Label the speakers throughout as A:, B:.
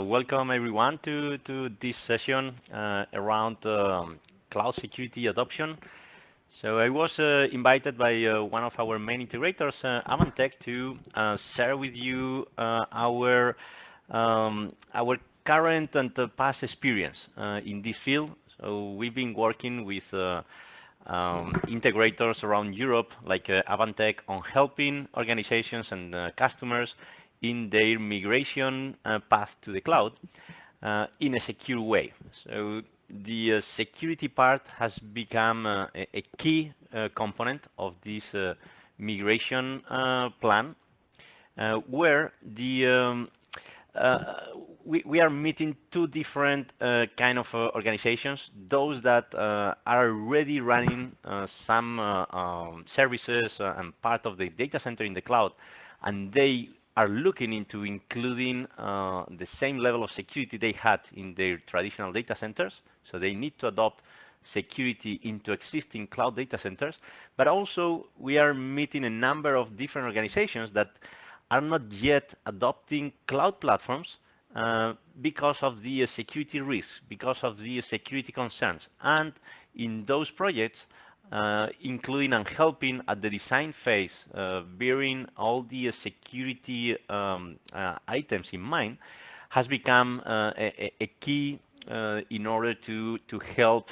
A: Welcome everyone to this session around cloud security adoption. So I was invited by one of our main integrators, Avantech, to share with you our current and past experience in this field. So we've been working with integrators around Europe, like Avantech, on helping organizations and customers in their migration path to the cloud in a secure way. So the security part has become a key component of this migration plan, where we are meeting two different kind of organizations. Those that are already running some services and part of the data center in the cloud, and they are looking into including the same level of security they had in their traditional data centers. So they need to adopt security into existing cloud data centers. But also we are meeting a number of different organizations that are not yet adopting cloud platforms because of the security risks, because of the security concerns. And in those projects, including and helping at the design phase, bearing all the security items in mind, has become a key in order to help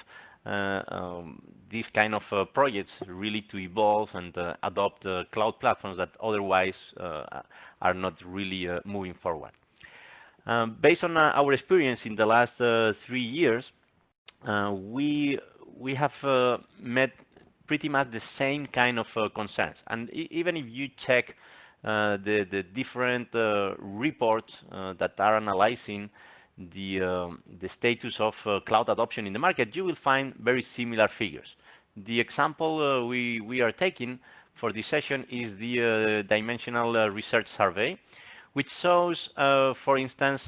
A: these kind of projects really to evolve and adopt cloud platforms that otherwise are not really moving forward. Based on our experience in the last 3 years, we have met pretty much the same kind of concerns. And even if you check the different reports that are analyzing the status of cloud adoption in the market, you will find very similar figures. The example we are taking for this session is the Dimensional Research Survey, which shows, for instance,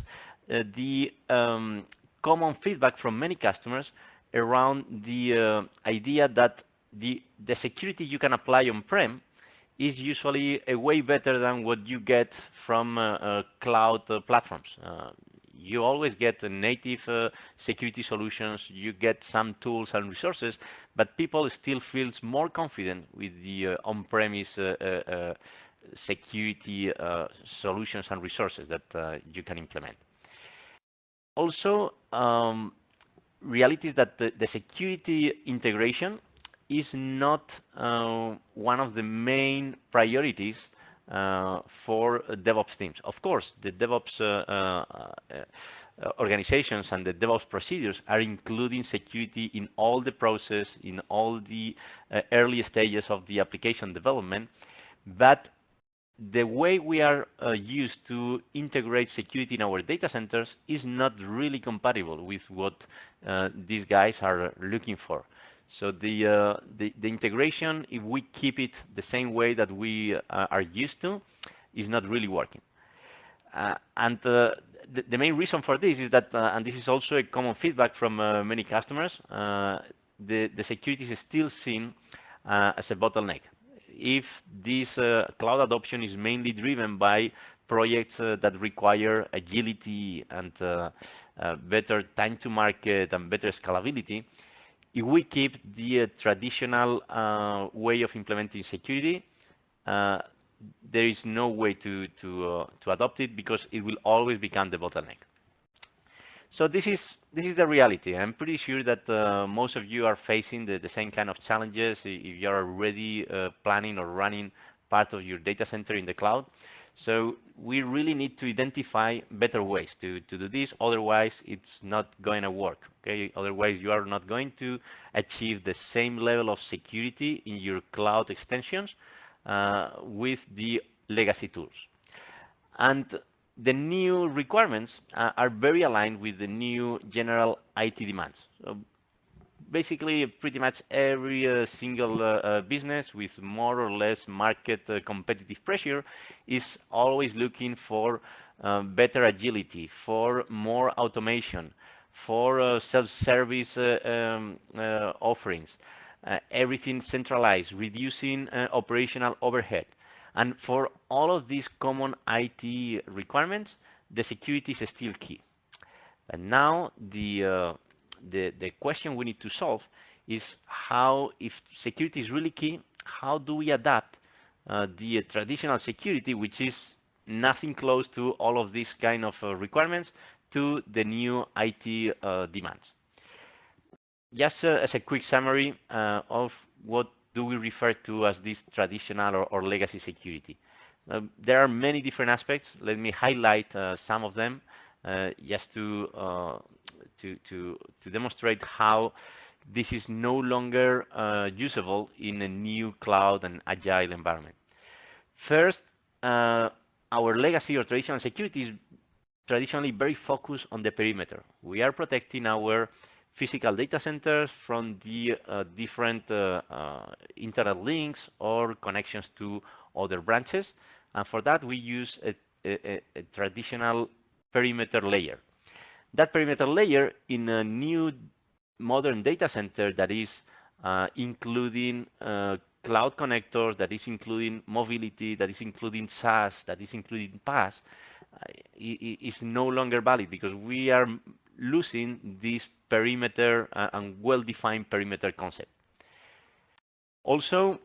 A: the common feedback from many customers around the idea that the security you can apply on-prem is usually a way better than what you get from cloud platforms. You always get native security solutions, you get some tools and resources, but people still feels more confident with the on-premise security solutions and resources that you can implement. Also, reality is that the security integration is not one of the main priorities for DevOps teams. Of course, the DevOps organizations and the DevOps procedures are including security in all the process, in all the early stages of the application development, but the way we are used to integrate security in our data centers is not really compatible with what these guys are looking for. So the integration, if we keep it the same way that we are used to, is not really working. And the main reason for this is that, and this is also a common feedback from many customers, the security is still seen as a bottleneck. If this cloud adoption is mainly driven by projects that require agility and better time to market and better scalability, if we keep the traditional way of implementing security, there is no way to adopt it because it will always become the bottleneck. So this is the reality. I'm pretty sure that most of you are facing the same kind of challenges if you are already planning or running part of your data center in the cloud. So we really need to identify better ways to do this. Otherwise, it's not going to work. Okay. Otherwise, you are not going to achieve the same level of security in your cloud extensions with the legacy tools. And the new requirements are very aligned with the new general IT demands. So basically, pretty much every single business with more or less market competitive pressure is always looking for better agility, for more automation, for self-service offerings, everything centralized, reducing operational overhead. And for all of these common IT requirements, the security is still key. And now the question we need to solve is how, if security is really key, how do we adapt the traditional security, which is nothing close to all of these kind of requirements, to the new IT demands. Just as a quick summary of what do we refer to as this traditional or legacy security. There are many different aspects. Let me highlight some of them just to demonstrate how this is no longer usable in a new cloud and agile environment. First, our legacy or traditional security is traditionally very focused on the perimeter. We are protecting our physical data centers from the different internet links or connections to other branches. And for that, we use a traditional perimeter layer. That perimeter layer in a new modern data center that is including cloud connectors, that is including mobility, that is including SaaS, that is including PaaS, is no longer valid because we are losing this perimeter and well-defined perimeter concept. Also,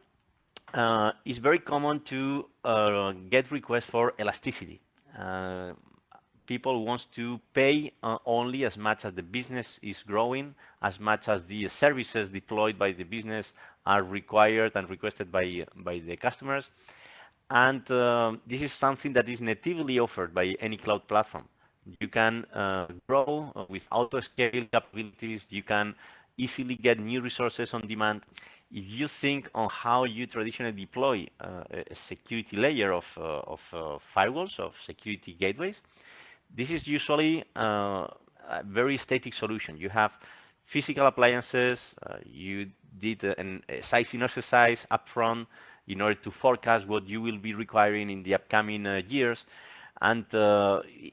A: it's very common to get requests for elasticity. People want to pay only as much as the business is growing, as much as the services deployed by the business are required and requested by the customers. And this is something that is natively offered by any cloud platform. You can grow with auto-scale capabilities. You can easily get new resources on demand. If you think on how you traditionally deploy a security layer of firewalls, of security gateways, this is usually a very static solution. You have physical appliances. You did a sizing exercise upfront in order to forecast what you will be requiring in the upcoming years. And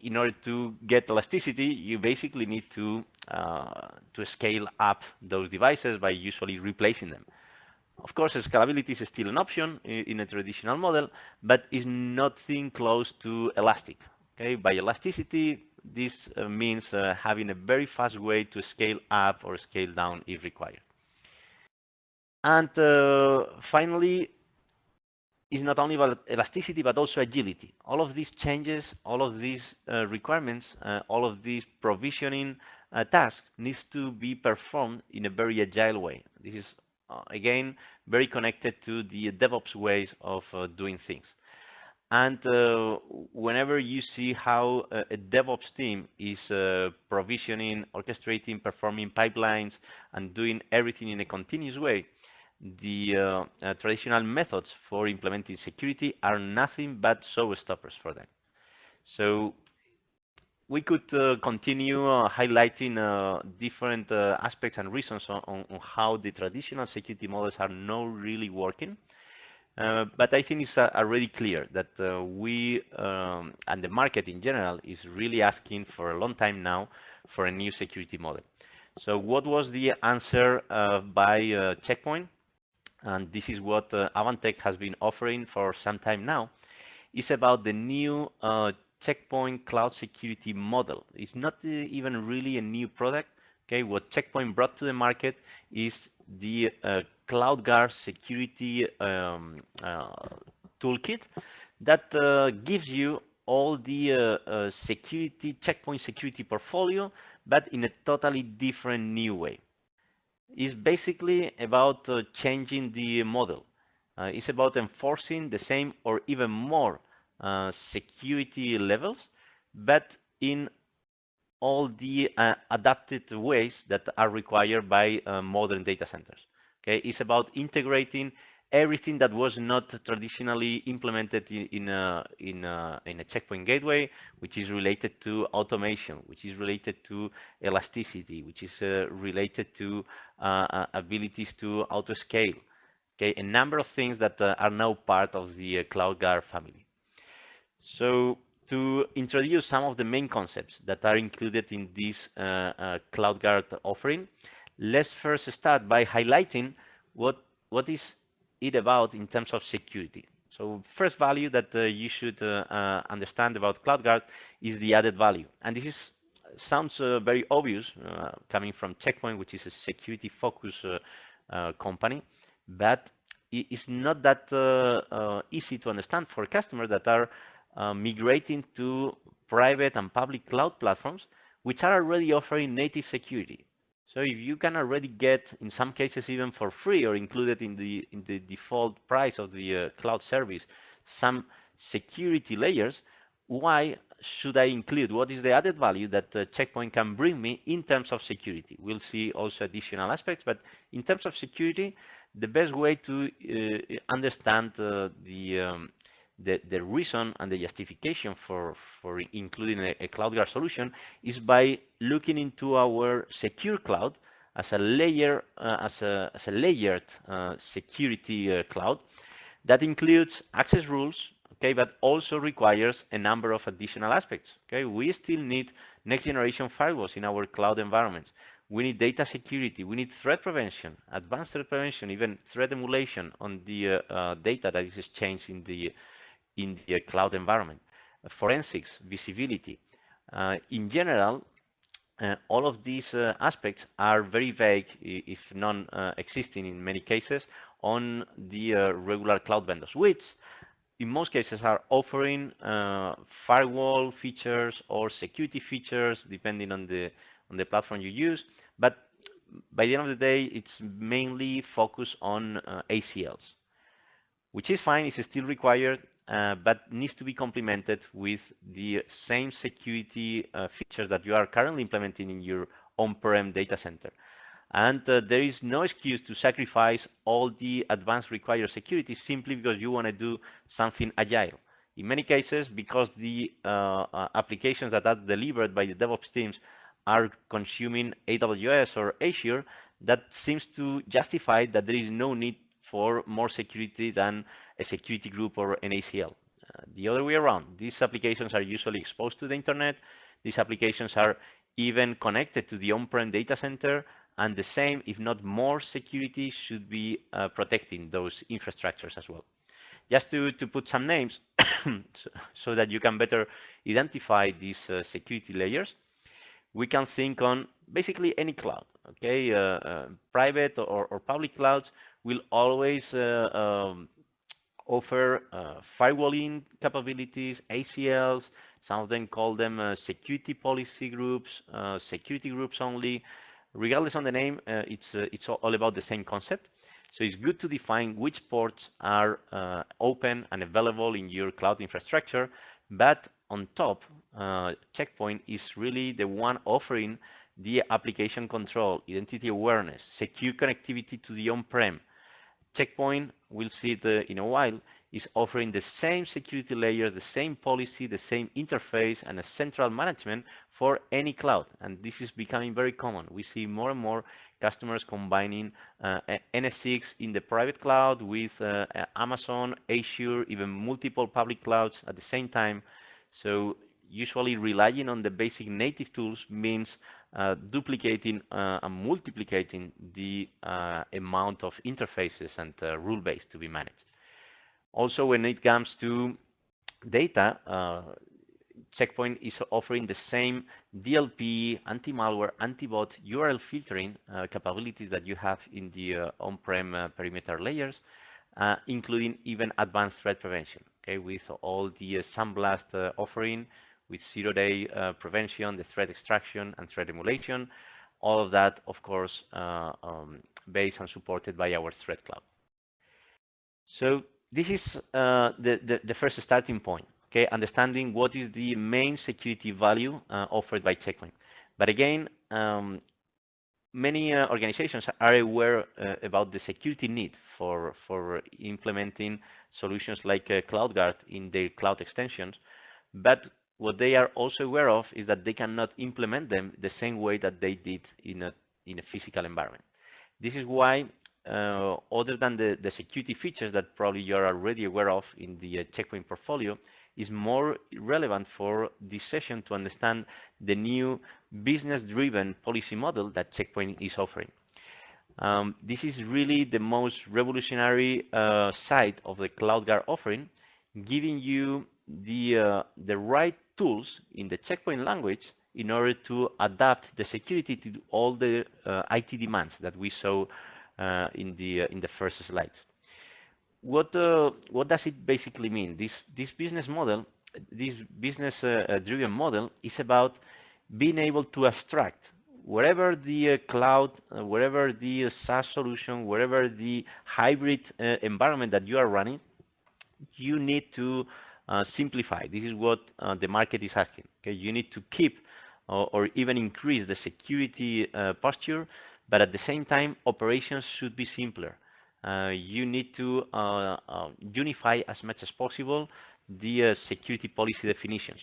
A: in order to get elasticity, you basically need to scale up those devices by usually replacing them. Of course, scalability is still an option in a traditional model, but is nothing close to elastic. Okay, by elasticity, this means having a very fast way to scale up or scale down if required. And finally, is not only about elasticity, but also agility. All of these changes, all of these requirements, all of these provisioning tasks needs to be performed in a very agile way. This is, again, very connected to the DevOps ways of doing things. And whenever you see how a DevOps team is provisioning, orchestrating, performing pipelines, and doing everything in a continuous way, the traditional methods for implementing security are nothing but showstoppers for them. So we could continue highlighting different aspects and reasons on how the traditional security models are not really working. But I think it's already clear that we and the market in general is really asking for a long time now for a new security model. So what was the answer by Checkpoint? And this is what Avantech has been offering for some time now. It's about the new Checkpoint cloud security model. It's not even really a new product. Okay, what Checkpoint brought to the market is the CloudGuard security toolkit that gives you all the security Checkpoint security portfolio, but in a totally different new way. It's basically about changing the model. It's about enforcing the same or even more security levels, but in all the adapted ways that are required by modern data centers. Okay, it's about integrating everything that was not traditionally implemented in a Checkpoint gateway, which is related to automation, which is related to elasticity, which is related to abilities to auto-scale. Okay, a number of things that are now part of the CloudGuard family. So to introduce some of the main concepts that are included in this CloudGuard offering, let's first start by highlighting what is it about in terms of security. So first value that you should understand about CloudGuard is the added value. And this is, sounds very obvious coming from Check Point, which is a security-focused company, but it's not that easy to understand for customers that are migrating to private and public cloud platforms, which are already offering native security. So if you can already get, in some cases even for free or included in the default price of the cloud service, some security layers, why should I include? What is the added value that Check Point can bring me in terms of security? We'll see also additional aspects, but in terms of security, the best way to understand the reason and the justification for including a CloudGuard solution is by looking into our secure cloud as a layer, as a layered security cloud that includes access rules, okay, but also requires a number of additional aspects. Okay, we still need next generation firewalls in our cloud environments. We need data security. We need threat prevention, advanced threat prevention, even threat emulation on the data that is exchanged in the cloud environment, forensics, visibility. In general, all of these aspects are very vague, if non-existing in many cases, on the regular cloud vendors, which in most cases are offering firewall features or security features, depending on the platform you use. But by the end of the day, it's mainly focused on ACLs, which is fine, it's still required, but needs to be complemented with the same security features that you are currently implementing in your on-prem data center. And there is no excuse to sacrifice all the advanced required security simply because you want to do something agile. In many cases, because the applications that are delivered by the DevOps teams are consuming AWS or Azure, that seems to justify that there is no need for more security than a security group or an ACL. The other way around, these applications are usually exposed to the internet. These applications are even connected to the on-prem data center, and the same, if not more, security should be protecting those infrastructures as well. Just to put some names so that you can better identify these security layers, we can think on basically any cloud. Okay, private or public clouds will always offer firewalling capabilities, ACLs. Some of them call them security policy groups, security groups only. Regardless of the name, it's all about the same concept. So it's good to define which ports are open and available in your cloud infrastructure, but on top, Check Point is really the one offering the application control, identity awareness, secure connectivity to the on-prem. Check Point, we'll see it in a while, is offering the same security layer, the same policy, the same interface, and a central management for any cloud. And this is becoming very common. We see more and more customers combining NS6 in the private cloud with Amazon, Azure, even multiple public clouds at the same time. So usually relying on the basic native tools means duplicating and multiplicating the amount of interfaces and rule base to be managed. Also, when it comes to data, Check Point is offering the same DLP, anti-malware, anti-bot, URL filtering capabilities that you have in the on-prem perimeter layers, including even advanced threat prevention. Okay, with all the SandBlast offering, with zero-day prevention, the threat extraction and threat emulation, all of that, of course, based and supported by our Threat Cloud. So this is the first starting point. Okay, understanding what is the main security value offered by Check Point. But again, many organizations are aware about the security need for implementing solutions like CloudGuard in their cloud extensions. But what they are also aware of is that they cannot implement them the same way that they did in a physical environment. This is why, other than the security features that probably you are already aware of in the Check Point portfolio, is more relevant for this session to understand the new business-driven policy model that Check Point is offering. This is really the most revolutionary side of the CloudGuard offering, giving you the right tools in the checkpoint language in order to adapt the security to all the IT demands that we saw in the first slides. What does it basically mean? This business model, this business driven model, is about being able to abstract wherever the cloud, wherever the SaaS solution, wherever the hybrid environment that you are running, you need to simplify. This is what the market is asking. Okay, you need to keep or even increase the security posture, but at the same time, operations should be simpler. You need to unify as much as possible the security policy definitions.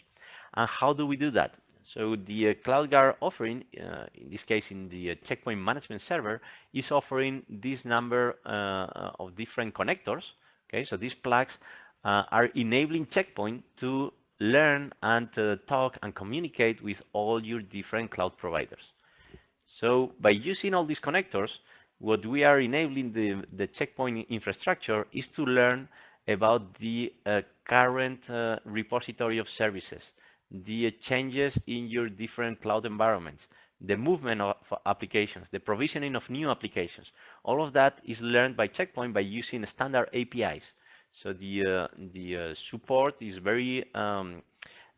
A: And how do we do that? So the CloudGuard offering, in this case in the checkpoint management server, is offering this number of different connectors. Okay, so these plugs are enabling checkpoint to learn and talk and communicate with all your different cloud providers. So by using all these connectors, what we are enabling the checkpoint infrastructure is to learn about the current repository of services, the changes in your different cloud environments, the movement of applications, the provisioning of new applications. All of that is learned by checkpoint by using standard APIs. So the support is very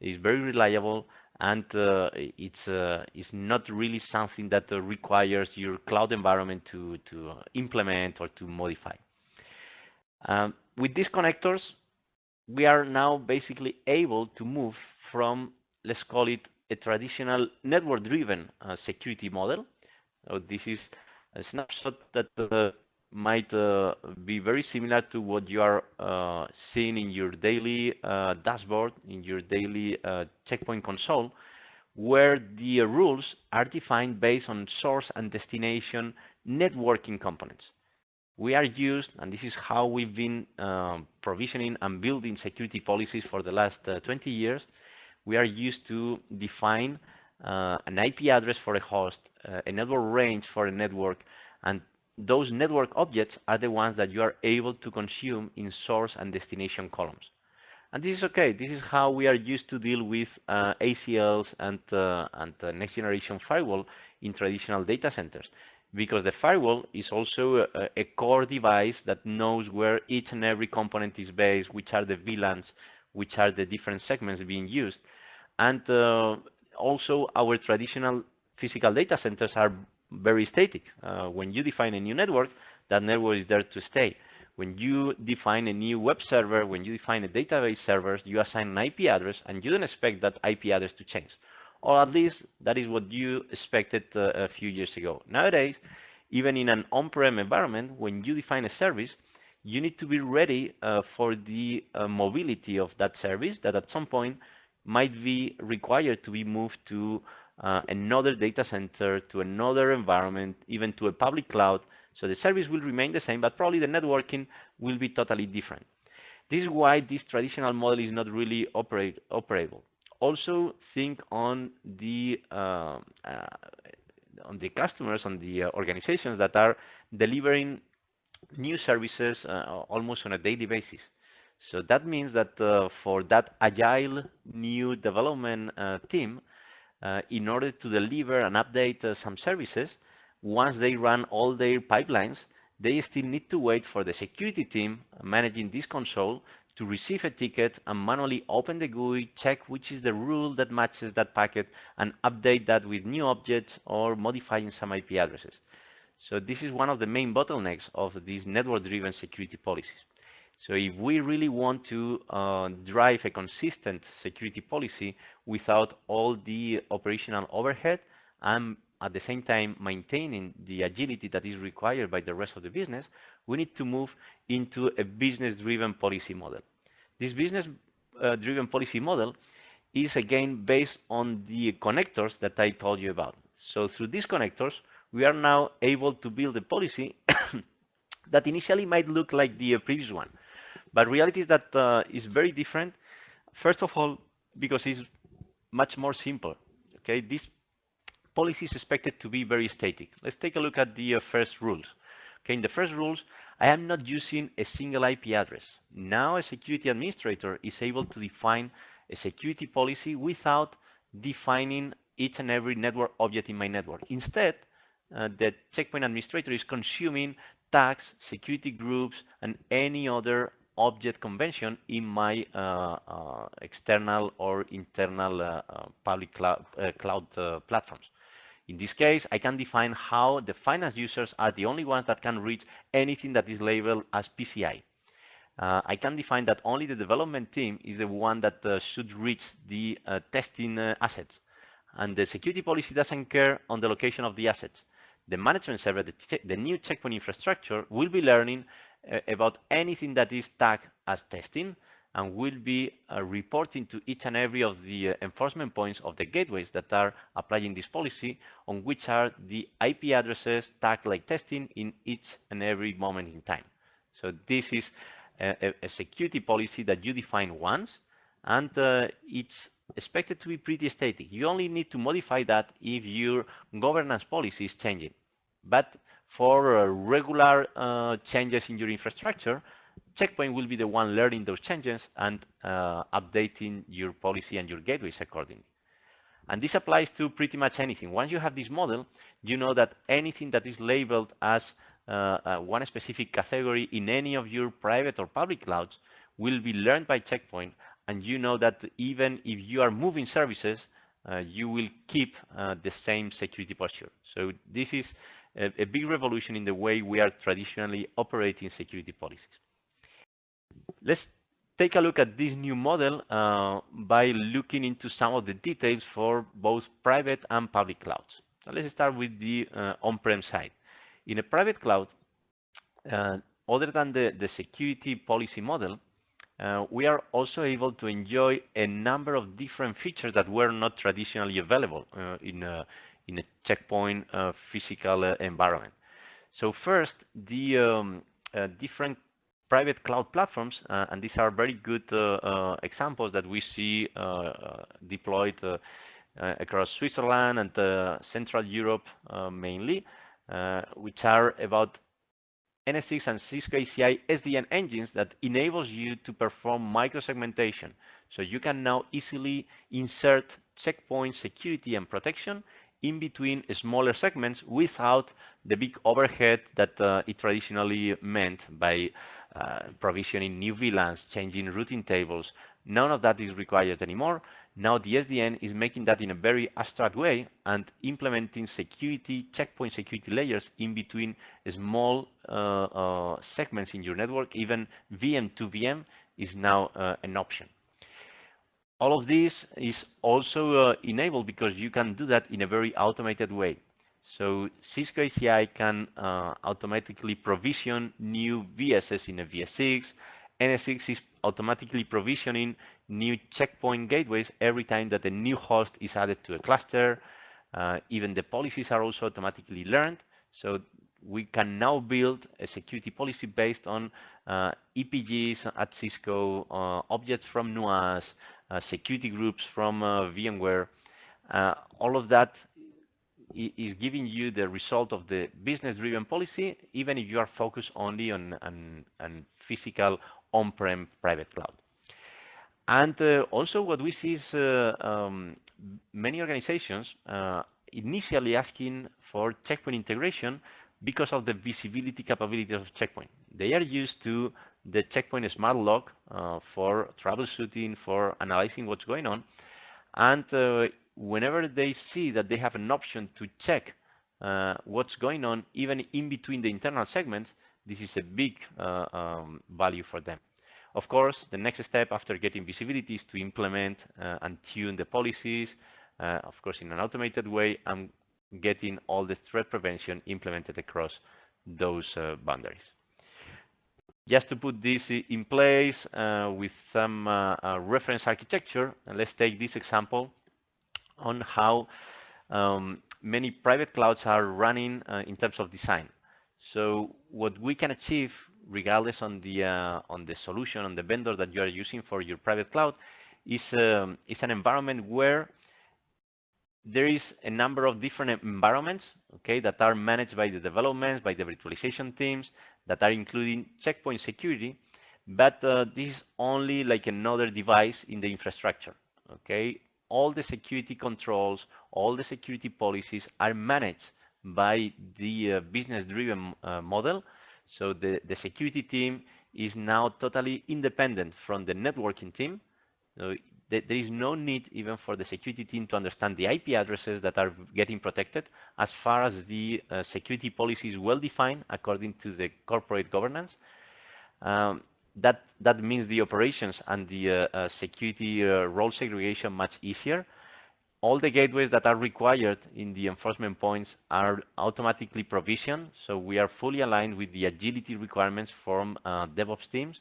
A: reliable, and it's not really something that requires your cloud environment to implement or to modify. With these connectors, we are now basically able to move from, let's call it, a traditional network-driven security model. So this is a snapshot that might be very similar to what you are seeing in your daily dashboard, in your daily checkpoint console, where the rules are defined based on source and destination networking components. We are used, and this is how we've been provisioning and building security policies for the last 20 years. We are used to define an IP address for a host, a network range for a network, and those network objects are the ones that you are able to consume in source and destination columns. And this is okay. This is how we are used to deal with ACLs and next generation firewall in traditional data centers, because the firewall is also a core device that knows where each and every component is based, which are the VLANs, which are the different segments being used. And also our traditional physical data centers are very static. When you define a new network, that network is there to stay. When you define a new web server, when you define a database server, you assign an IP address, and you don't expect that IP address to change. Or at least that is what you expected a few years ago. Nowadays, even in an on-prem environment, when you define a service, you need to be ready for the mobility of that service that at some point might be required to be moved to another data center, to another environment, even to a public cloud. So the service will remain the same, but probably the networking will be totally different. This is why this traditional model is not really operable. Also think on the customers, on the organizations that are delivering new services almost on a daily basis. So that means that for that agile new development team, in order to deliver and update some services, once they run all their pipelines, they still need to wait for the security team managing this console to receive a ticket and manually open the GUI, check which is the rule that matches that packet, and update that with new objects or modifying some IP addresses. So this is one of the main bottlenecks of these network-driven security policies. So if we really want to drive a consistent security policy without all the operational overhead and at the same time maintaining the agility that is required by the rest of the business, we need to move into a business-driven policy model. This business-driven policy model is again based on the connectors that I told you about. So through these connectors, we are now able to build a policy that initially might look like the previous one. But reality is that is very different. First of all, because it's much more simple. Okay, this policy is expected to be very static. Let's take a look at the first rules. Okay, in the first rules, I am not using a single IP address. Now a security administrator is able to define a security policy without defining each and every network object in my network. Instead, the checkpoint administrator is consuming tags, security groups, and any other object convention in my external or internal public cloud platforms. In this case, I can define how the finance users are the only ones that can reach anything that is labeled as PCI. I can define that only the development team is the one that should reach the testing assets. And the security policy doesn't care on the location of the assets. The management server, the new checkpoint infrastructure, will be learning about anything that is tagged as testing and will be reporting to each and every of the enforcement points of the gateways that are applying this policy, on which are the IP addresses tagged like testing in each and every moment in time. So this is a security policy that you define once, and it's expected to be pretty static. You only need to modify that if your governance policy is changing. But for regular changes in your infrastructure, Checkpoint will be the one learning those changes and updating your policy and your gateways accordingly. And this applies to pretty much anything. Once you have this model, you know that anything that is labeled as one specific category in any of your private or public clouds will be learned by Checkpoint, and you know that even if you are moving services, you will keep the same security posture. So this is a big revolution in the way we are traditionally operating security policies. Let's take a look at this new model by looking into some of the details for both private and public clouds. So let's start with the on-prem side. In a private cloud, other than the security policy model, we are also able to enjoy a number of different features that were not traditionally available in a Checkpoint physical environment. So first, the different private cloud platforms, and these are very good examples that we see deployed across Switzerland and Central Europe mainly, which are about NSX and Cisco ACI SDN engines that enables you to perform microsegmentation. So you can now easily insert checkpoint security and protection in between smaller segments without the big overhead that it traditionally meant by provisioning new VLANs, changing routing tables. None of that is required anymore. Now the SDN is making that in a very abstract way and implementing security, checkpoint security layers in between small segments in your network. Even VM to VM is now an option. All of this is also enabled because you can do that in a very automated way. So Cisco ACI can automatically provision new VSs in a VS6. NSX is automatically provisioning new checkpoint gateways every time that a new host is added to a cluster. Even the policies are also automatically learned. So we can now build a security policy based on EPGs at Cisco, objects from NUAS, security groups from VMware. All of that is giving you the result of the business-driven policy, even if you are focused only on physical on-prem private cloud. And also what we see is many organizations initially asking for Checkpoint integration because of the visibility capabilities of Checkpoint. They are used to the Checkpoint Smart Log for troubleshooting, for analyzing what's going on. And whenever they see that they have an option to check what's going on, even in between the internal segments, this is a big value for them. Of course, the next step after getting visibility is to implement and tune the policies, of course, in an automated way, and getting all the threat prevention implemented across those boundaries. Just to put this in place with some reference architecture, let's take this example on how many private clouds are running in terms of design. So what we can achieve, regardless on the solution, on the vendor that you are using for your private cloud, is an environment where there is a number of different environments, okay, that are managed by the developments, by the virtualization teams, that are including checkpoint security, but this is only like another device in the infrastructure, okay? All the security controls, all the security policies are managed by the business-driven model. So the security team is now totally independent from the networking team. So there is no need even for the security team to understand the IP addresses that are getting protected, as far as the security policy is well defined according to the corporate governance. That means the operations and the security role segregation much easier. All the gateways that are required in the enforcement points are automatically provisioned, so we are fully aligned with the agility requirements from DevOps teams.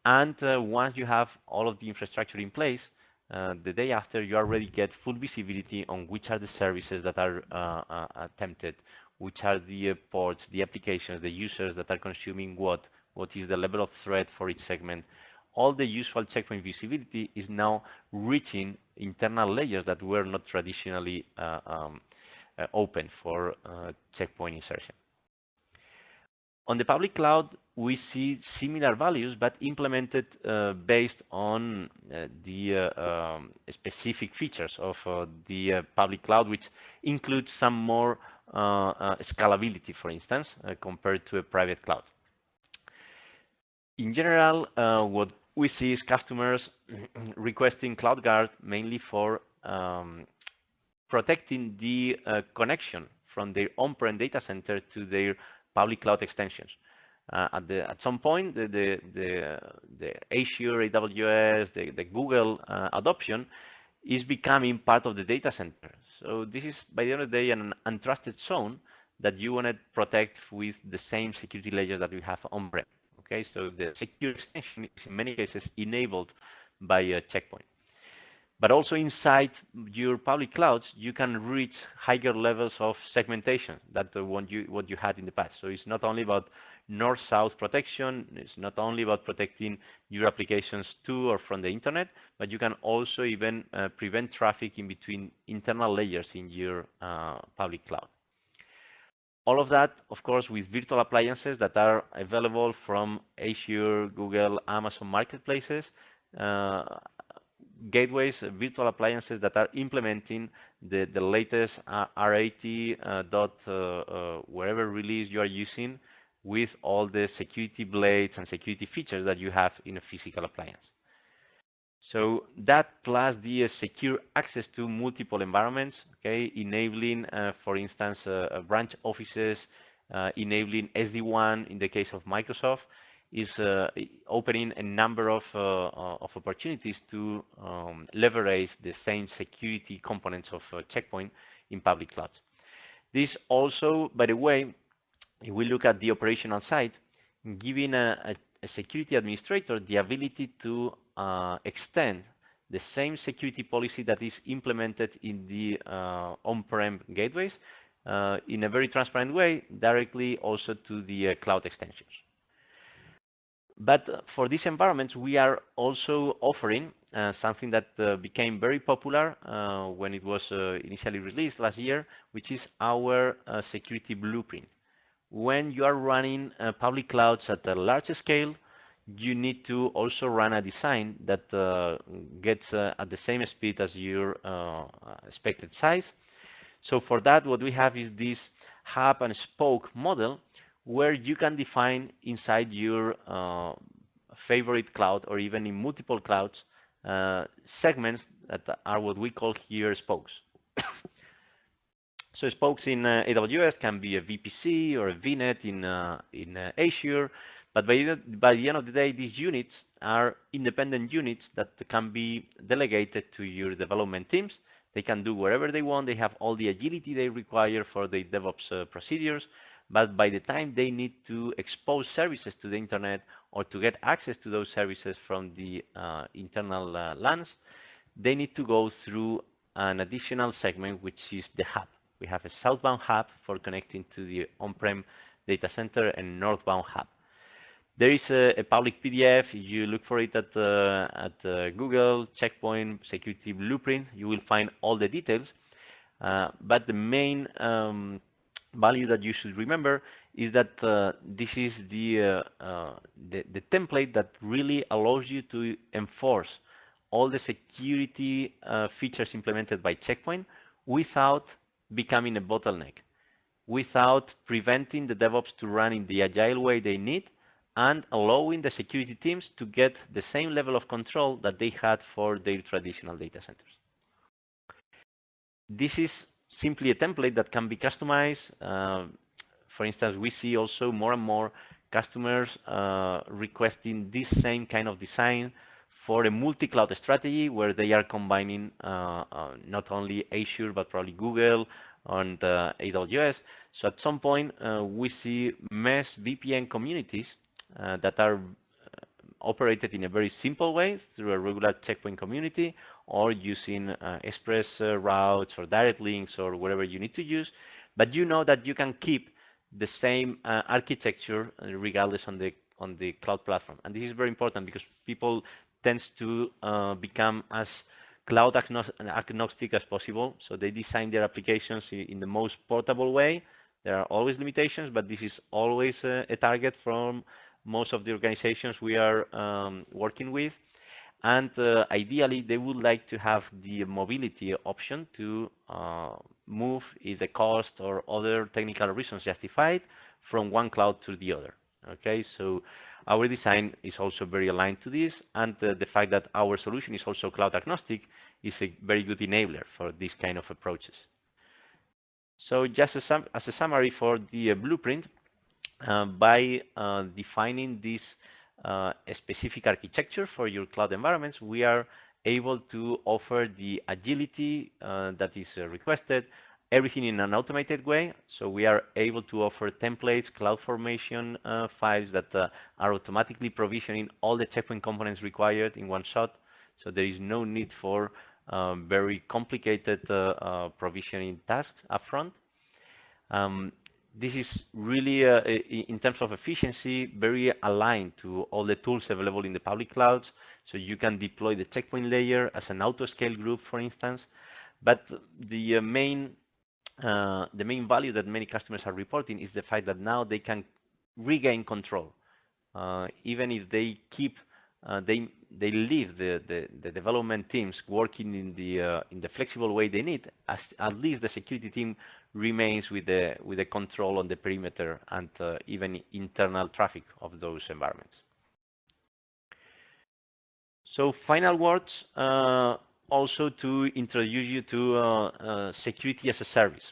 A: And once you have all of the infrastructure in place, the day after, you already get full visibility on which are the services that are attempted, which are the ports, the applications, the users that are consuming what is the level of threat for each segment. All the usual checkpoint visibility is now reaching internal layers that were not traditionally open for checkpoint insertion. On the public cloud, we see similar values, but implemented based on the specific features of the public cloud, which includes some more scalability, for instance, compared to a private cloud. In general, what we see is customers requesting CloudGuard mainly for protecting the connection from their on-prem data center to their public cloud extensions. At some point, the Azure, AWS, the Google adoption is becoming part of the data center. So this is, by the end of the day, an untrusted zone that you want to protect with the same security layers that we have on-prem. Okay, so the secure extension is in many cases enabled by a checkpoint. But also inside your public clouds, you can reach higher levels of segmentation than what you had in the past. So it's not only about north-south protection, it's not only about protecting your applications to or from the internet, but you can also even prevent traffic in between internal layers in your public cloud. All of that, of course, with virtual appliances that are available from Azure, Google, Amazon marketplaces, gateways, virtual appliances that are implementing the latest R80 wherever release you are using, with all the security blades and security features that you have in a physical appliance. So that plus the secure access to multiple environments, okay, enabling, for instance, branch offices, enabling SD-WAN in the case of Microsoft, is opening a number of opportunities to leverage the same security components of Checkpoint in public clouds. This also, by the way, if we look at the operational side, giving a security administrator the ability to extend the same security policy that is implemented in the on-prem gateways in a very transparent way, directly also to the cloud extensions. But for these environments, we are also offering something that became very popular when it was initially released last year, which is our security blueprint. When you are running public clouds at a larger scale, you need to also run a design that gets at the same speed as your expected size. So for that, what we have is this hub and spoke model, where you can define inside your favorite cloud, or even in multiple clouds, segments that are what we call here spokes. So spokes in AWS can be a VPC or a VNet in Azure, but by the end of the day, these units are independent units that can be delegated to your development teams. They can do whatever they want. They have all the agility they require for the DevOps procedures. But by the time they need to expose services to the internet, or to get access to those services from the internal LANs, they need to go through an additional segment, which is the hub. We have a southbound hub for connecting to the on-prem data center, and northbound hub. There is a public PDF. If you look for it at Google, Checkpoint Security Blueprint, you will find all the details. But the main value that you should remember is that this is the template that really allows you to enforce all the security features implemented by Checkpoint without becoming a bottleneck, without preventing the DevOps to run in the agile way they need, and allowing the security teams to get the same level of control that they had for their traditional data centers. This is simply a template that can be customized. For instance, we see also more and more customers requesting this same kind of design for a multi-cloud strategy where they are combining not only Azure, but probably Google and AWS. So at some point, we see mesh VPN communities that are operated in a very simple way through a regular Checkpoint community, or using express routes or direct links or whatever you need to use. But you know that you can keep the same architecture regardless on the cloud platform. And this is very important because people tend to become as cloud agnostic as possible. So they design their applications in the most portable way. There are always limitations, but this is always a target from most of the organizations we are working with. And ideally, they would like to have the mobility option to move, if the cost or other technical reasons justified, from one cloud to the other. Okay, so our design is also very aligned to this, and the fact that our solution is also cloud agnostic is a very good enabler for these kind of approaches. So just as a summary for the blueprint, by defining this a specific architecture for your cloud environments, we are able to offer the agility that is requested, everything in an automated way. So we are able to offer templates, CloudFormation files that are automatically provisioning all the Checkpoint components required in one shot. So there is no need for very complicated provisioning tasks upfront. This is really, in terms of efficiency, very aligned to all the tools available in the public clouds. So you can deploy the Checkpoint layer as an auto-scale group, for instance. But the main value that many customers are reporting is the fact that now they can regain control, even if they keep they leave the development teams working in the flexible way they need. At least the security team remains with the control on the perimeter and even internal traffic of those environments. So final words, also to introduce you to security as a service.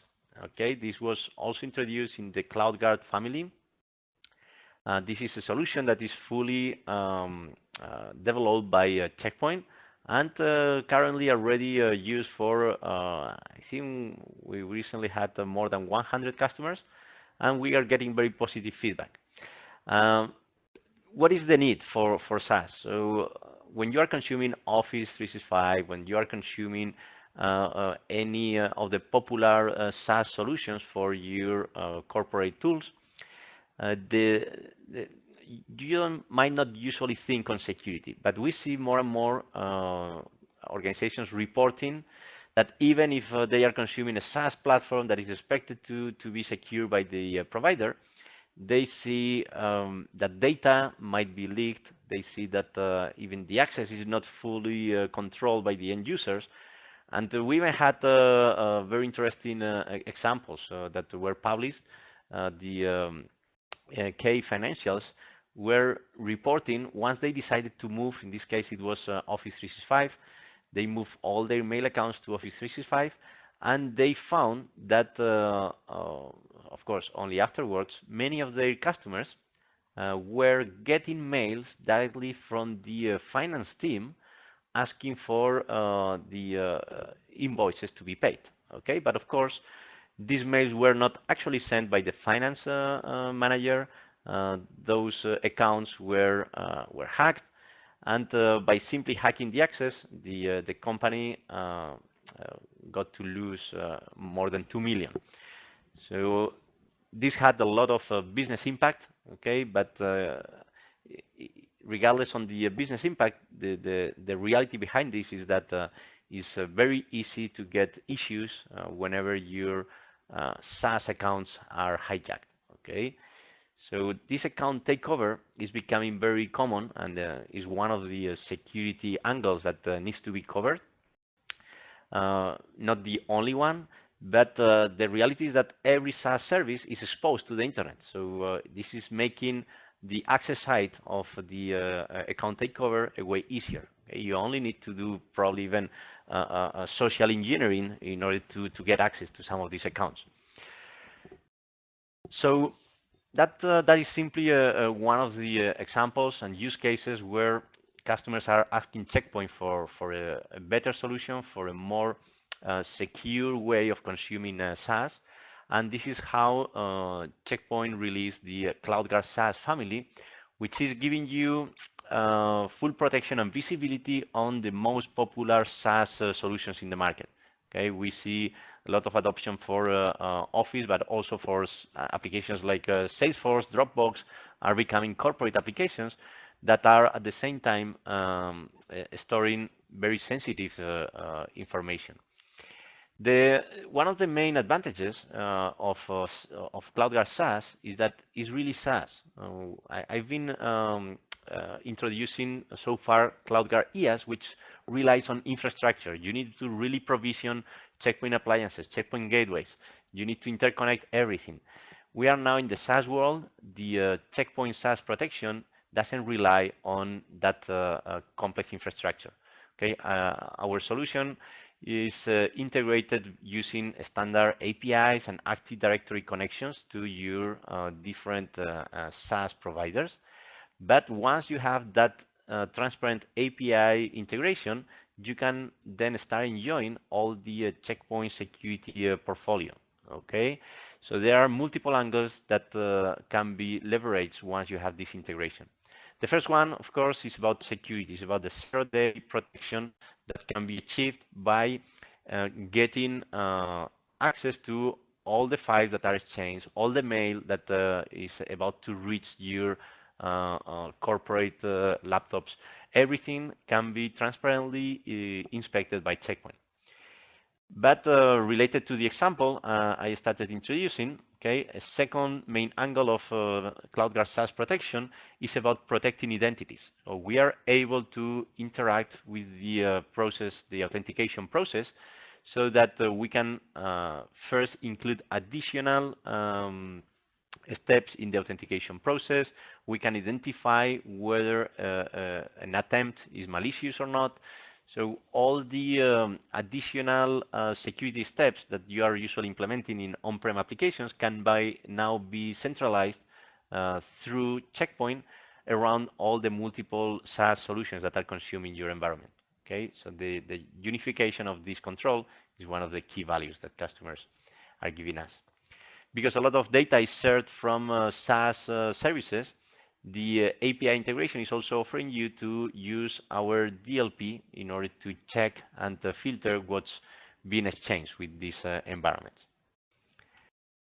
A: Okay, this was also introduced in the CloudGuard family. This is a solution that is fully developed by Checkpoint and currently already used for, I think we recently had more than 100 customers, and we are getting very positive feedback. What is the need for SaaS? So when you are consuming Office 365, when you are consuming any of the popular SaaS solutions for your corporate tools, you might not usually think on security, but we see more and more organizations reporting that even if they are consuming a SaaS platform that is expected to be secure by the provider, they see that data might be leaked. They see that even the access is not fully controlled by the end users. And we even had very interesting examples that were published. The K Financials were reporting once they decided to move, in this case it was Office 365, they moved all their mail accounts to Office 365, and they found that, of course, only afterwards, many of their customers were getting mails directly from the finance team asking for the invoices to be paid. Okay, but of course, these mails were not actually sent by the finance manager. Those accounts were hacked, and by simply hacking the access, the company got to lose more than 2 million. So this had a lot of business impact. Okay, but regardless on the business impact, the reality behind this is that is very easy to get issues whenever your SaaS accounts are hijacked. Okay, so this account takeover is becoming very common and is one of the security angles that needs to be covered. Not the only one, but the reality is that every SaaS service is exposed to the internet. So this is making the access side of the account takeover a way easier. Okay? You only need to do probably even social engineering in order to get access to some of these accounts. So that is simply one of the examples and use cases where customers are asking Check Point for a better solution, for a more secure way of consuming SaaS. And this is how Check Point released the CloudGuard SaaS family, which is giving you full protection and visibility on the most popular SaaS solutions in the market. Okay, we see a lot of adoption for Office, but also for applications like Salesforce, Dropbox are becoming corporate applications that are at the same time storing very sensitive information. One of the main advantages of CloudGuard SaaS is that it's really SaaS. I've been introducing so far CloudGuard IaaS, which relies on infrastructure. You need to really provision Check Point appliances, Check Point gateways. You need to interconnect everything. We are now in the SaaS world. The Check Point SaaS protection doesn't rely on that complex infrastructure. Okay, our solution is integrated using standard APIs and Active Directory connections to your different SaaS providers. But once you have that transparent API integration, you can then start enjoying all the Check Point security portfolio. Okay, so there are multiple angles that can be leveraged once you have this integration. The first one, of course, is about security. It's about the zero-day protection that can be achieved by getting access to all the files that are exchanged, all the mail that is about to reach your corporate laptops. Everything can be transparently inspected by Check Point. But related to the example I started introducing, okay, a second main angle of CloudGuard SaaS protection is about protecting identities. So we are able to interact with the process, the authentication process, so that we can first include additional steps in the authentication process. We can identify whether an attempt is malicious or not. So all the additional security steps that you are usually implementing in on-prem applications can now be centralized through Check Point around all the multiple SaaS solutions that are consuming your environment. Okay, so the unification of this control is one of the key values that customers are giving us. Because a lot of data is shared from SaaS services, the API integration is also offering you to use our DLP in order to check and filter what's being exchanged with these environments.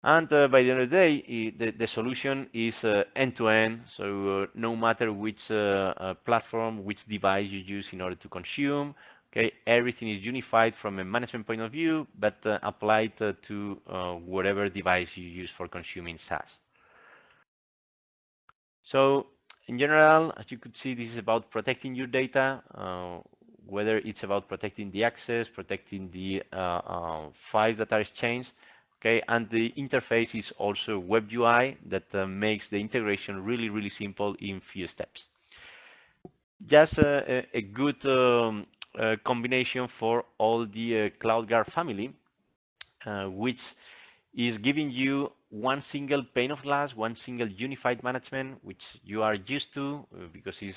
A: And by the end of the day, the solution is end-to-end, so no matter which platform, which device you use in order to consume, okay, everything is unified from a management point of view, but applied to whatever device you use for consuming SaaS. So in general, as you could see, this is about protecting your data, whether it's about protecting the access, protecting the files that are exchanged, okay, and the interface is also web UI that makes the integration really, really simple in few steps. Just a good combination for all the CloudGuard family, which is giving you one single pane of glass, one single unified management, which you are used to because it's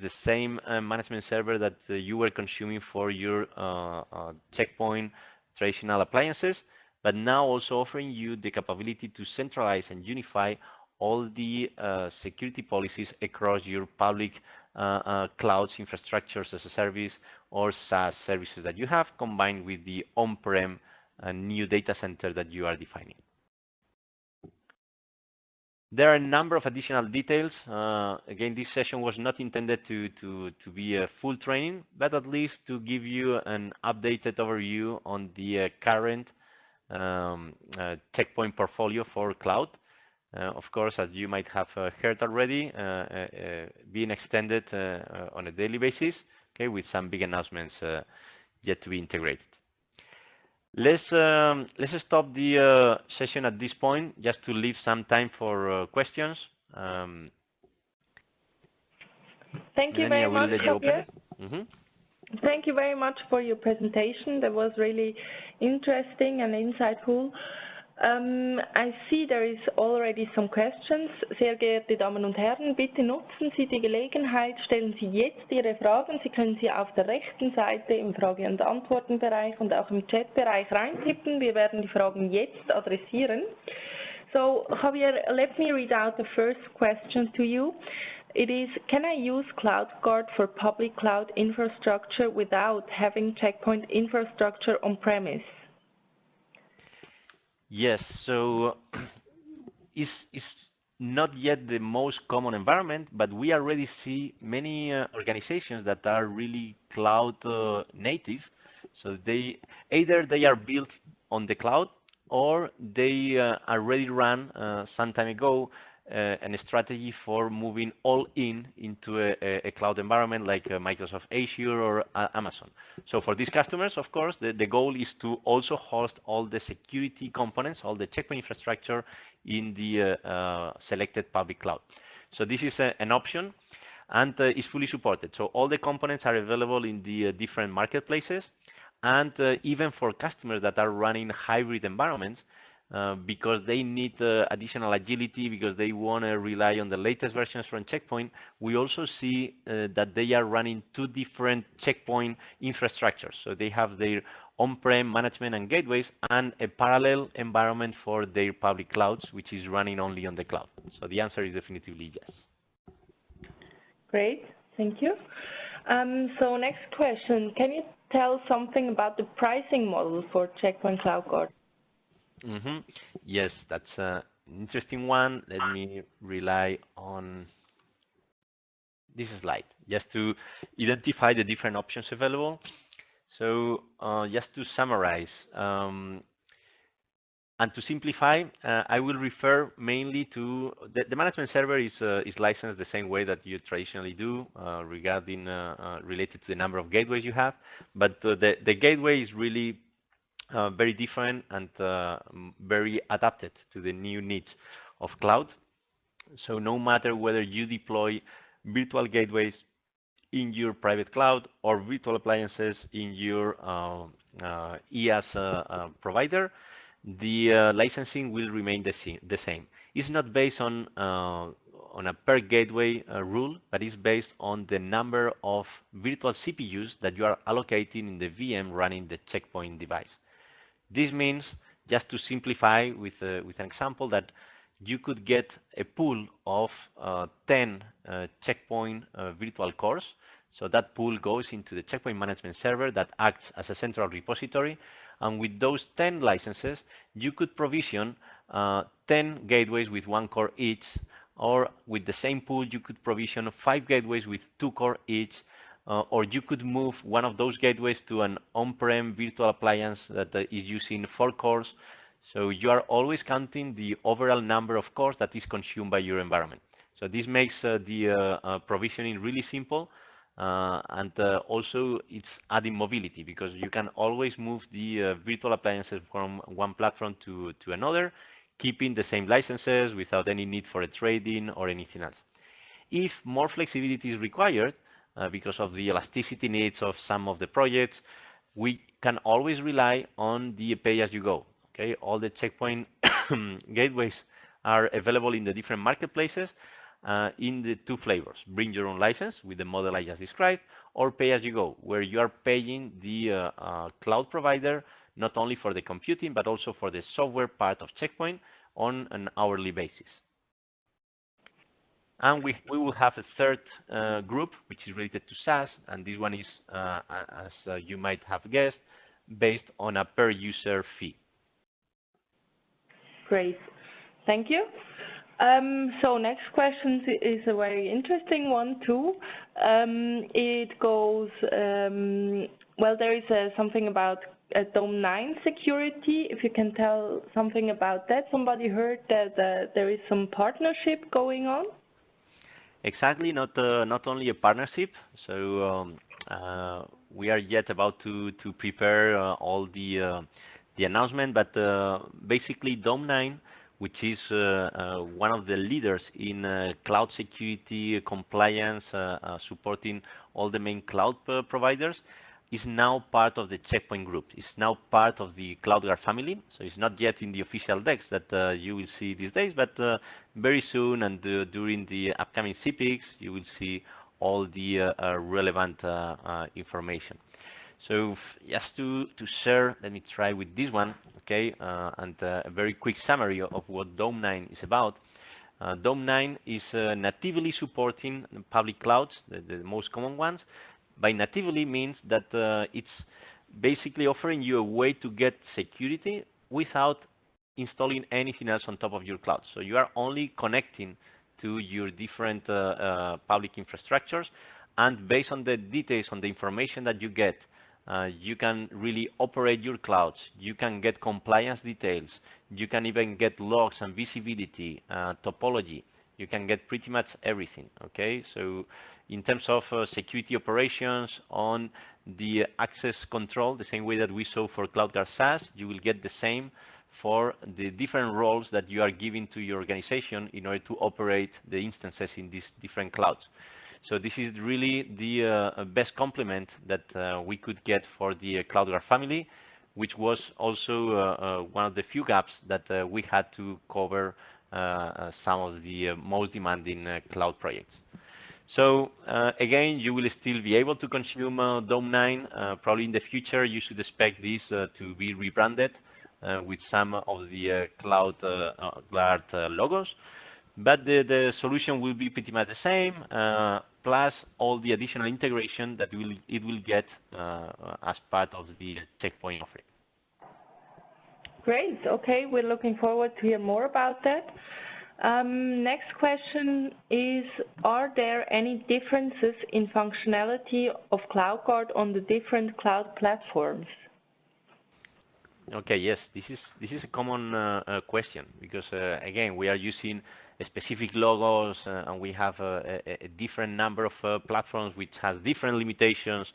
A: the same management server that you were consuming for your Check Point traditional appliances, but now also offering you the capability to centralize and unify all the security policies across your public clouds, infrastructures as a service, or SaaS services that you have, combined with the on-prem new data center that you are defining. There are a number of additional details. Again, this session was not intended to be a full training, but at least to give you an updated overview on the current checkpoint portfolio for cloud. Of course, as you might have heard already, being extended on a daily basis, okay, with some big announcements yet to be integrated. Let's stop the session at this point, just to leave some time for questions.
B: Thank you very much, Javier.
A: Mm-hmm.
B: Thank you very much for your presentation. That was really interesting and insightful. I see there is already some questions. Sehr geehrte Damen und Herren, bitte nutzen Sie die Gelegenheit, stellen Sie jetzt Ihre Fragen. Sie können sie auf der rechten Seite im Frage- und Antwortenbereich und auch im Chatbereich reintippen. Wir werden die Fragen jetzt adressieren. So, Javier, let me read out the first question to you. It is, can I use CloudGuard for public cloud infrastructure without having checkpoint infrastructure on-premise?
A: Yes, so it's not yet the most common environment, but we already see many organizations that are really cloud native. So either they are built on the cloud, or they already ran some time ago a strategy for moving all into a cloud environment like Microsoft Azure or Amazon. So for these customers, of course, the goal is to also host all the security components, all the checkpoint infrastructure in the selected public cloud. So this is an option, and is fully supported. So all the components are available in the different marketplaces, and even for customers that are running hybrid environments, because they need additional agility, because they want to rely on the latest versions from Checkpoint, we also see that they are running two different Checkpoint infrastructures. So they have their on-prem management and gateways, and a parallel environment for their public clouds, which is running only on the cloud. So the answer is definitively yes.
B: Great, thank you. So next question, can you tell something about the pricing model for Checkpoint CloudGuard?
A: Mm-hmm. Yes, that's an interesting one. Let me rely on this slide just to identify the different options available. So just to summarize and to simplify, I will refer mainly to the management server is licensed the same way that you traditionally do regarding related to the number of gateways you have, but the gateway is really very different and very adapted to the new needs of cloud. So no matter whether you deploy virtual gateways in your private cloud or virtual appliances in your IaaS provider, the licensing will remain the same. It's not based on a per gateway rule, but it's based on the number of virtual CPUs that you are allocating in the VM running the Checkpoint device. This means, just to simplify with an example, that you could get a pool of 10 Checkpoint virtual cores. So that pool goes into the Checkpoint management server that acts as a central repository. And with those 10 licenses, you could provision 10 gateways with 1 core each, or with the same pool, you could provision 5 gateways with 2 core each, or you could move one of those gateways to an on-prem virtual appliance that is using 4 cores. So you are always counting the overall number of cores that is consumed by your environment. So this makes the provisioning really simple, and also it's adding mobility, because you can always move the virtual appliances from one platform to another, keeping the same licenses without any need for a trade-in or anything else. If more flexibility is required, because of the elasticity needs of some of the projects, we can always rely on the pay-as-you-go. Okay, all the Checkpoint gateways are available in the different marketplaces in the two flavors: bring your own license with the model I just described, or pay-as-you-go, where you are paying the cloud provider not only for the computing but also for the software part of Checkpoint on an hourly basis. And we will have a third group, which is related to SaaS, and this one is, as you might have guessed, based on a per user fee.
B: Great, thank you. So next question is a very interesting one too. It goes, well, there is something about IAM9 Security. If you can tell something about that. Somebody heard that there is some partnership going on.
A: Exactly, not only a partnership. So we are yet about to prepare all the announcement, but basically IAM9, which is one of the leaders in cloud security compliance, supporting all the main cloud providers, is now part of the Checkpoint group. It's now part of the CloudGuard family. So it's not yet in the official decks that you will see these days, but very soon and during the upcoming CPICs, you will see all the relevant information. So just to share, let me try with this one, okay, and a very quick summary of what IAM9 is about. IAM9 is natively supporting public clouds, the most common ones. By natively means that it's basically offering you a way to get security without installing anything else on top of your cloud. So you are only connecting to your different public infrastructures, and based on the details, on the information that you get, you can really operate your clouds. You can get compliance details. You can even get logs and visibility, topology. You can get pretty much everything, okay? So in terms of security operations on the access control, the same way that we saw for CloudGuard SaaS, you will get the same for the different roles that you are giving to your organization in order to operate the instances in these different clouds. So this is really the best complement that we could get for the CloudGuard family, which was also one of the few gaps that we had to cover some of the most demanding cloud projects. So again, you will still be able to consume IAM9. Probably in the future, you should expect this to be rebranded with some of the CloudGuard logos. But the solution will be pretty much the same, plus all the additional integration that it will get as part of the Checkpoint offering.
B: Great. Okay, we're looking forward to hear more about that. Next question is, are there any differences in functionality of CloudGuard on the different cloud platforms?
A: Okay, yes, this is a common question, because again, we are using specific logos and we have a different number of platforms which has different limitations.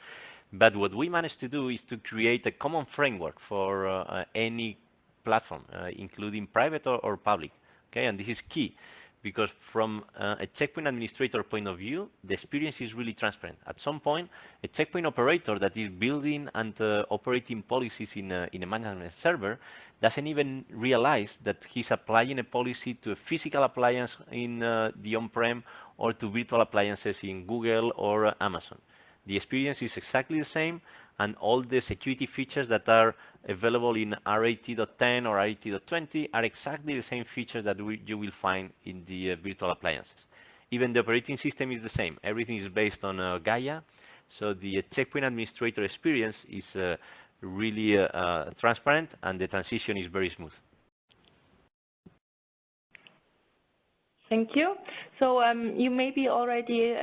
A: But what we managed to do is to create a common framework for any platform, including private or public. Okay, and this is key, because from a Checkpoint administrator point of view, the experience is really transparent. At some point, a Checkpoint operator that is building and operating policies in a management server doesn't even realize that he's applying a policy to a physical appliance in the on-prem or to virtual appliances in Google or Amazon. The experience is exactly the same, and all the security features that are available in R80.10 or R80.20 are exactly the same features that you will find in the virtual appliances. Even the operating system is the same. Everything is based on Gaia, so the Checkpoint administrator experience is really transparent, and the transition is very smooth.
B: Thank you. So you maybe already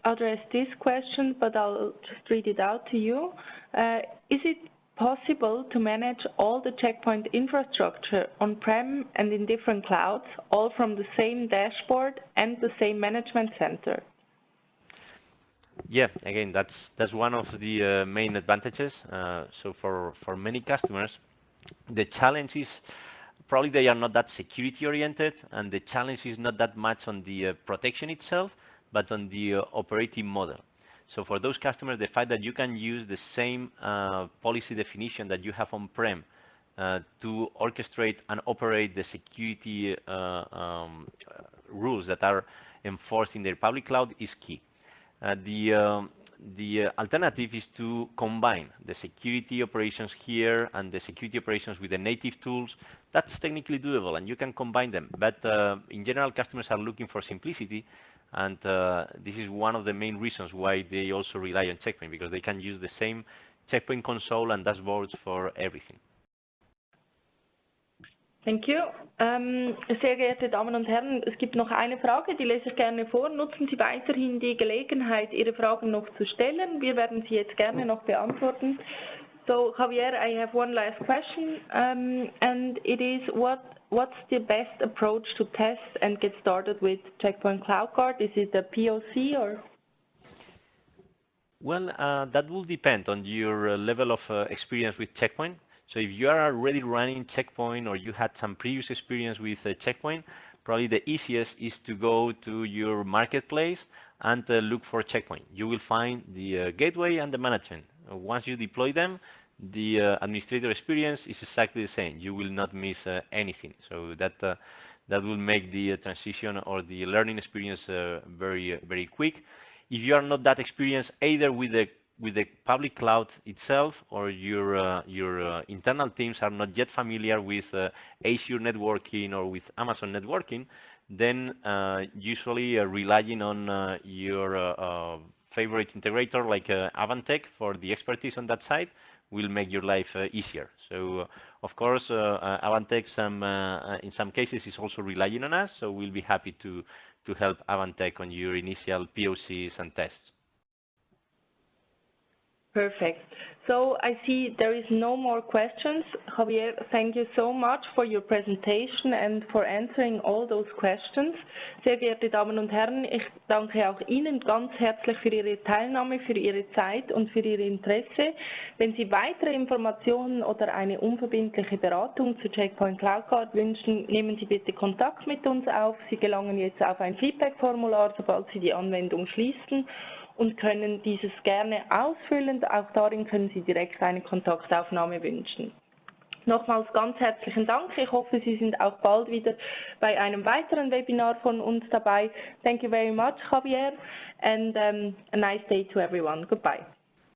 B: addressed this question, but I'll just read it out to you. Is it possible to manage all the Checkpoint infrastructure on-prem and in different clouds, all from the same dashboard and the same management center?
A: Yeah, again, that's one of the main advantages. So for many customers, the challenge is probably they are not that security oriented, and the challenge is not that much on the protection itself, but on the operating model. So for those customers, the fact that you can use the same policy definition that you have on-prem to orchestrate and operate the security rules that are enforced in their public cloud is key. The alternative is to combine the security operations here and the security operations with the native tools. That's technically doable, and you can combine them. But in general, customers are looking for simplicity, and this is one of the main reasons why they also rely on Checkpoint, because they can use the same Checkpoint console and dashboards for everything.
B: Thank you. Sehr geehrte Damen und Herren, es gibt noch eine Frage, die lese ich gerne vor. Nutzen Sie weiterhin die Gelegenheit, Ihre Fragen noch zu stellen. Wir werden sie jetzt gerne noch beantworten. So, Javier, I have one last question, and it is what's the best approach to test and get started with Checkpoint CloudGuard? Is it a POC or?
A: Well, that will depend on your level of experience with Checkpoint. So if you are already running Checkpoint or you had some previous experience with Checkpoint, probably the easiest is to go to your marketplace and look for Checkpoint. You will find the gateway and the management. Once you deploy them, the administrator experience is exactly the same. You will not miss anything. So that will make the transition or the learning experience very quick. If you are not that experienced either with the public cloud itself, or your internal teams are not yet familiar with Azure networking or with Amazon networking, then usually relying on your favorite integrator like Avantech for the expertise on that side will make your life easier. So of course, Avantech in some cases is also relying on us, so we'll be happy to help Avantech on your initial POCs and tests.
B: Perfect. So I see there is no more questions. Javier, thank you so much for your presentation and for answering all those questions. Sehr geehrte Damen und Herren, ich danke auch Ihnen ganz herzlich für Ihre Teilnahme, für Ihre Zeit und für Ihr Interesse. Wenn Sie weitere Informationen oder eine unverbindliche Beratung zu Checkpoint CloudGuard wünschen, nehmen Sie bitte Kontakt mit uns auf. Sie gelangen jetzt auf ein Feedback-Formular, sobald Sie die Anwendung schließen, und können dieses gerne ausfüllen. Auch darin können Sie direkt eine Kontaktaufnahme wünschen. Nochmals ganz herzlichen Dank. Ich hoffe, Sie sind auch bald wieder bei einem weiteren Webinar von uns dabei. Thank you very much, Javier, and a nice day to everyone. Goodbye.